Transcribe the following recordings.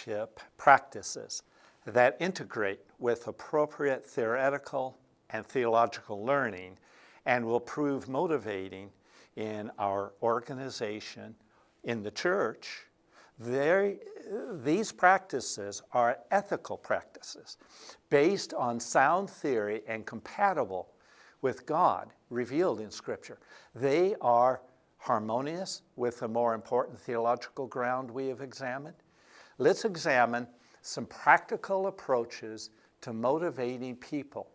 leadership practices that integrate with appropriate theoretical and theological learning and will prove motivating in our organization, in the church. These practices are ethical practices based on sound theory and compatible with God revealed in Scripture. They are harmonious with the more important theological ground we have examined. Let's examine some practical approaches to motivating people.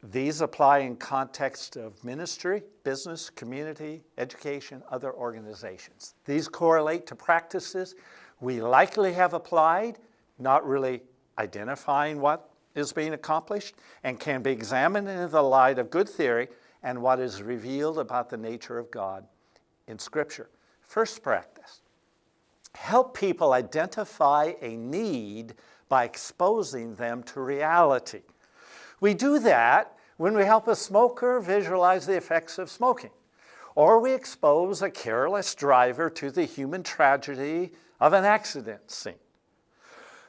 These apply in context of ministry, business, community, education, other organizations. These correlate to practices we likely have applied, not really identifying what is being accomplished, and can be examined in the light of good theory and what is revealed about the nature of God in Scripture. First practice: help people identify a need by exposing them to reality. We do that when we help a smoker visualize the effects of smoking, or we expose a careless driver to the human tragedy of an accident scene.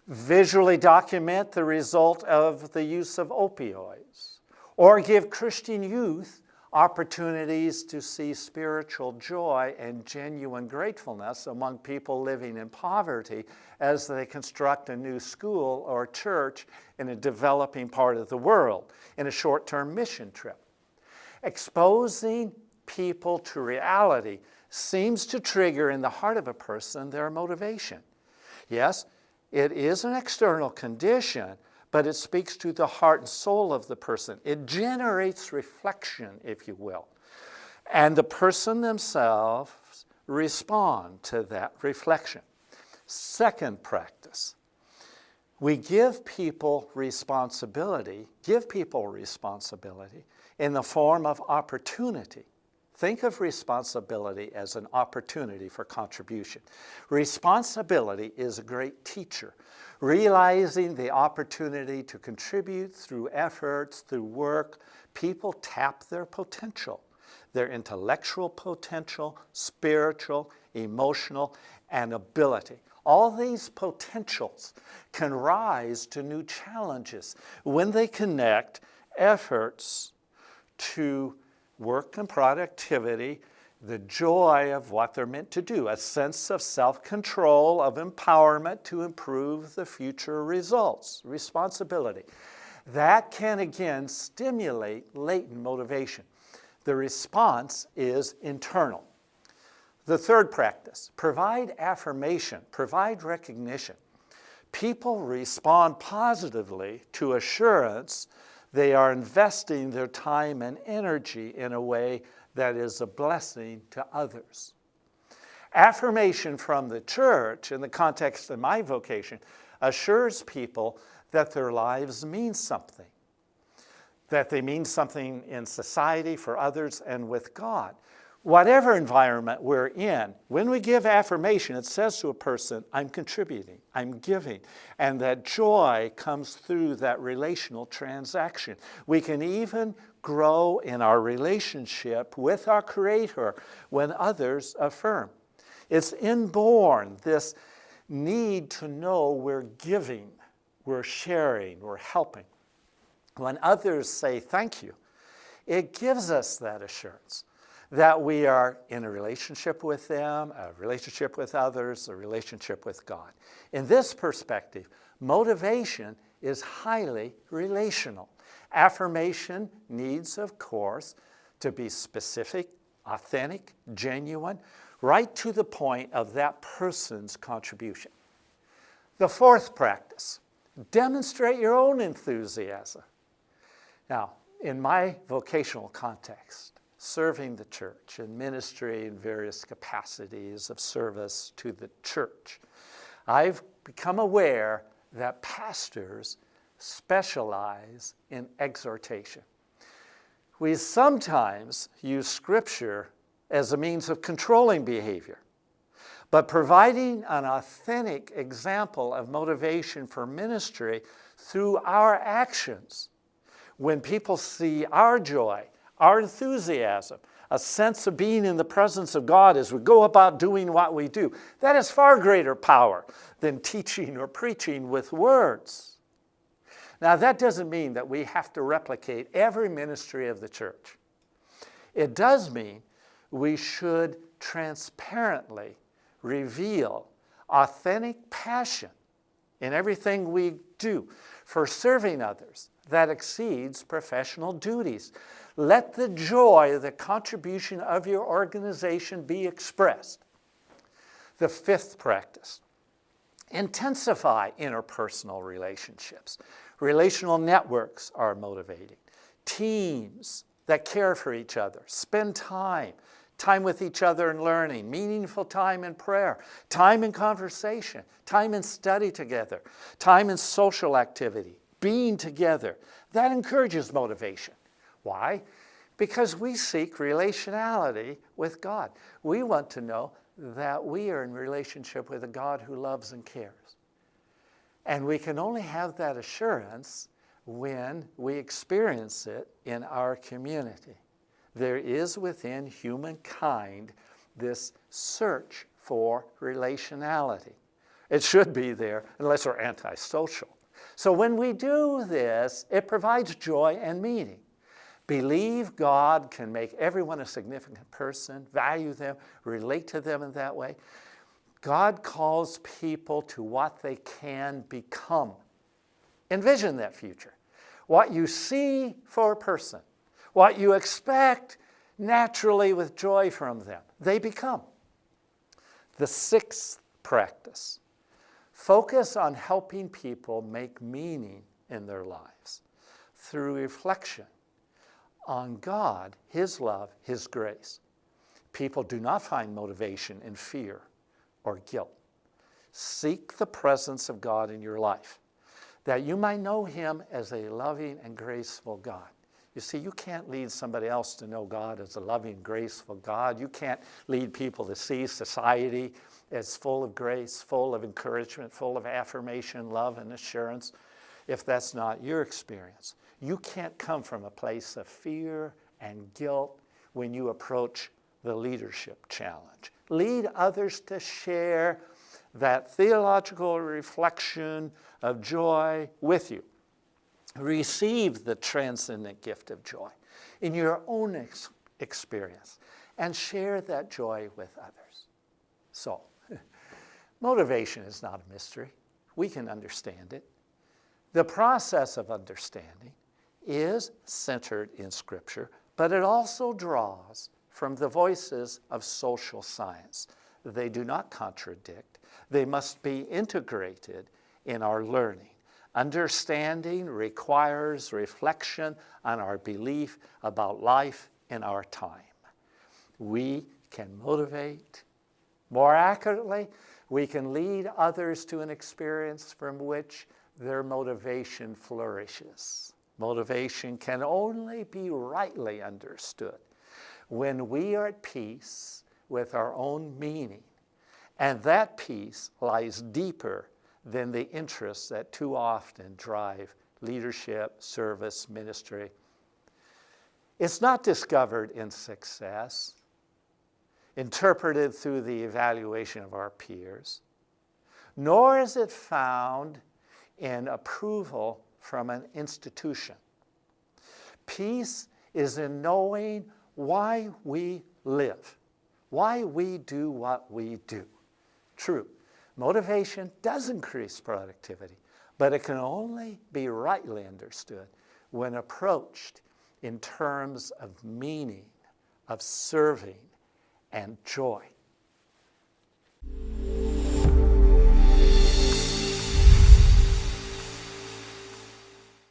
Visually document the result of the use of opioids, or give Christian youth opportunities to see spiritual joy and genuine gratefulness among people living in poverty as they construct a new school or church in a developing part of the world in a short-term mission trip. Exposing people to reality seems to trigger in the heart of a person their motivation. Yes, it is an external condition, but it speaks to the heart and soul of the person. It generates reflection, if you will. And the person themselves respond to that reflection. Second practice: we give people responsibility in the form of opportunity. Think of responsibility as an opportunity for contribution. Responsibility is a great teacher. Realizing the opportunity to contribute through efforts, through work, people tap their potential, their intellectual potential, spiritual, emotional, and ability. All these potentials can rise to new challenges when they connect efforts to work and productivity, the joy of what they're meant to do, a sense of self-control, of empowerment to improve the future results, responsibility. That can again stimulate latent motivation. The response is internal. The third practice: provide affirmation, provide recognition. People respond positively to assurance they are investing their time and energy in a way that is a blessing to others. Affirmation from the church, in the context of my vocation, assures people that their lives mean something, that they mean something in society, for others, and with God. Whatever environment we're in, when we give affirmation, it says to a person, I'm contributing, I'm giving, and that joy comes through that relational transaction. We can even grow in our relationship with our Creator when others affirm. It's inborn, this need to know we're giving, we're sharing, we're helping. When others say thank you, it gives us that assurance that we are in a relationship with them, a relationship with others, a relationship with God. In this perspective, motivation is highly relational. Affirmation needs, of course, to be specific, authentic, genuine, right to the point of that person's contribution. The fourth practice: demonstrate your own enthusiasm. Now, in my vocational context, serving the church in ministry in various capacities of service to the church, I've become aware that pastors specialize in exhortation. We sometimes use Scripture as a means of controlling behavior, but providing an authentic example of motivation for ministry through our actions. When people see our joy, our enthusiasm, a sense of being in the presence of God as we go about doing what we do. That has far greater power than teaching or preaching with words. Now, that doesn't mean that we have to replicate every ministry of the church. It does mean we should transparently reveal authentic passion in everything we do for serving others that exceeds professional duties. Let the joy of the contribution of your organization be expressed. The fifth practice, intensify interpersonal relationships. Relational networks are motivating. Teams that care for each other, spend time with each other in learning, meaningful time in prayer, time in conversation, time in study together, time in social activity, being together. That encourages motivation. Why? Because we seek relationality with God. We want to know that we are in relationship with a God who loves and cares. And we can only have that assurance when we experience it in our community. There is within humankind this search for relationality. It should be there unless we're antisocial. So when we do this, it provides joy and meaning. Believe God can make everyone a significant person, value them, relate to them in that way. God calls people to what they can become. Envision that future. What you see for a person, what you expect naturally with joy from them, they become. The sixth practice, focus on helping people make meaning in their lives through reflection on God, His love, His grace. People do not find motivation in fear or guilt. Seek the presence of God in your life, that you might know Him as a loving and graceful God. You see, you can't lead somebody else to know God as a loving, graceful God. You can't lead people to see society as full of grace, full of encouragement, full of affirmation, love, and assurance, if that's not your experience. You can't come from a place of fear and guilt when you approach the leadership challenge. Lead others to share that theological reflection of joy with you. Receive the transcendent gift of joy in your own experience and share that joy with others. So, motivation is not a mystery. We can understand it. The process of understanding is centered in Scripture, but it also draws from the voices of social science. They do not contradict. They must be integrated in our learning. Understanding requires reflection on our belief about life in our time. We can motivate. More accurately, we can lead others to an experience from which their motivation flourishes. Motivation can only be rightly understood when we are at peace with our own meaning, and that peace lies deeper than the interests that too often drive leadership, service, ministry. It's not discovered in success, interpreted through the evaluation of our peers, nor is it found in approval from an institution. Peace is in knowing why we live, why we do what we do. True, motivation does increase productivity, but it can only be rightly understood when approached in terms of meaning, of serving, and joy.